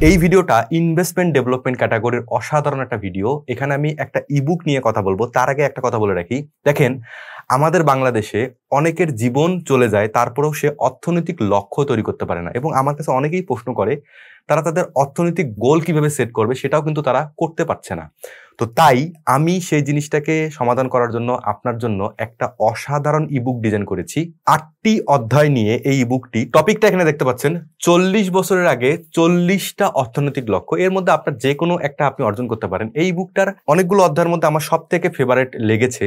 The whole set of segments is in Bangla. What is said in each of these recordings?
এই ভিডিওটা ইনভেস্টমেন্ট ডেভেলপমেন্ট ক্যাটাগরির অসাধারণ একটা ভিডিও। এখানে আমি একটা ইবুক নিয়ে কথা বলবো। তার আগে একটা কথা বলে রাখি, দেখেন আমাদের বাংলাদেশে অনেকের জীবন চলে যায়, তারপরেও সে অর্থনৈতিক লক্ষ্য তৈরি করতে পারে না। এবং আমার কাছে অনেকেই প্রশ্ন করে তারা তাদের অর্থনৈতিক গোল কিভাবে সেট করবে, সেটাও কিন্তু তারা করতে পারছে না। তো তাই আমি সেই জিনিসটাকে সমাধান করার জন্য আপনার জন্য একটা অসাধারণ ইবুক ডিজাইন করেছি। 8টি অধ্যায় নিয়ে এই ইবুকটি। টপিকটা এখানে দেখতে পাচ্ছেন, 40 বছরের আগে 40টা অর্থনৈতিক লক্ষ্য। এর মধ্যে আপনার যে কোনো একটা আপনি অর্জন করতে পারেন। এই বুকটার অনেকগুলো অধ্যায়ের মধ্যে আমার সব থেকে ফেভারিট লেগেছে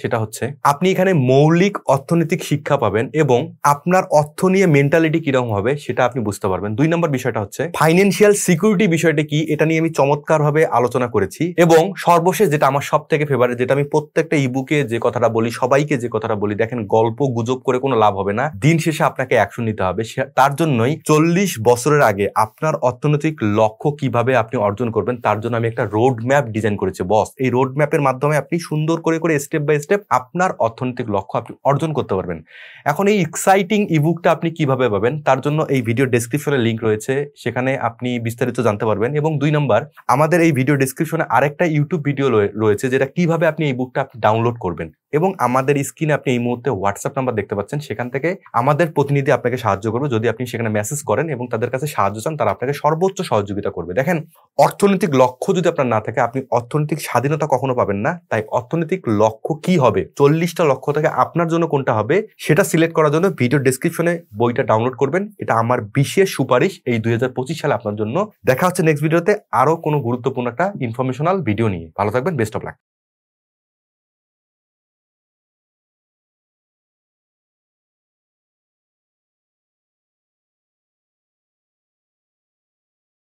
সেটা হচ্ছে আপনি এখানে মৌলিক অর্থনৈতিক শিক্ষা পাবেন এবং আপনার অর্থ নিয়ে মেন্টালিটি কিরকম হবে সেটা আপনি বুঝতে পারবেন। 2 নম্বর বিষয়টা হচ্ছে ফাইন্যান্সিয়াল সিকিউরিটি বিষয়টা কি, এটা নিয়ে আমি চমৎকারভাবে আলোচনা করেছি। এবং সর্বশেষ যেটা আমার সব থেকে ফেভারিট, যেটা আমি প্রত্যেকটা ইবুকে যে কথাটা বলি, সবাইকে যে কথাটা বলি, দেখেন গল্প গুজব করে কোনো লাভ হবে না, দিন শেষে আপনাকে অ্যাকশন নিতে হবে। তার জন্যই 40 বছরের আগে আপনার অর্থনৈতিক লক্ষ্য কিভাবে আপনি অর্জন করবেন তার জন্য আমি একটা রোড ম্যাপ ডিজাইন করেছি বস। এই রোড ম্যাপের মাধ্যমে আপনি সুন্দর করে স্টেপ বাই স্টেপ আপনার অর্থনৈতিক লক্ষ্য আপনি অর্জন করতে পারবেন। এখন এই এক্সাইটিং ইবুকটা আপনি কিভাবে পাবেন তার জন্য এই ভিডিও ডেসক্রিপশনে লিংক রয়েছে, সেখানে আপনি বিস্তারিত জানতে পারবেন। এবং 2 নম্বর, আমাদের এই ভিডিও ডেসক্রিপশনে আরেকটা ইউটিউব ভিডিও রয়েছে যেটা কিভাবে আপনি এই বুকটা আপনি ডাউনলোড করবেন। এবং আমাদের স্ক্রিনে আপনি এই মুহূর্তে হোয়াটসঅ্যাপ নাম্বার দেখতে পাচ্ছেন, সেখান থেকে আমাদের প্রতিনিধি আপনাকে সাহায্য করবে। যদি আপনি সেখানে মেসেজ করেন এবং তাদের কাছে সাহায্য চান, তারা আপনাকে সর্বোচ্চ সহযোগিতা করবে। দেখেন, অর্থনৈতিক লক্ষ্য যদি আপনার না থাকে, আপনি অর্থনৈতিক স্বাধীনতা কখনো পাবেন না। তাই অর্থনৈতিক লক্ষ্য কি হবে, 40টা লক্ষ্য থেকে আপনার জন্য কোনটা হবে সেটা সিলেক্ট করার জন্য ভিডিও ডেসক্রিপশনে বইটা ডাউনলোড করবেন। এটা আমার বিশেষ সুপারিশ এই 2025 সালে আপনার জন্য। দেখা হচ্ছে নেক্সট ভিডিওতে আরো কোনো গুরুত্বপূর্ণ একটা ইনফরমেশনাল ভিডিও নিয়ে। ভালো থাকবেন, বেস্ট অফ লাক।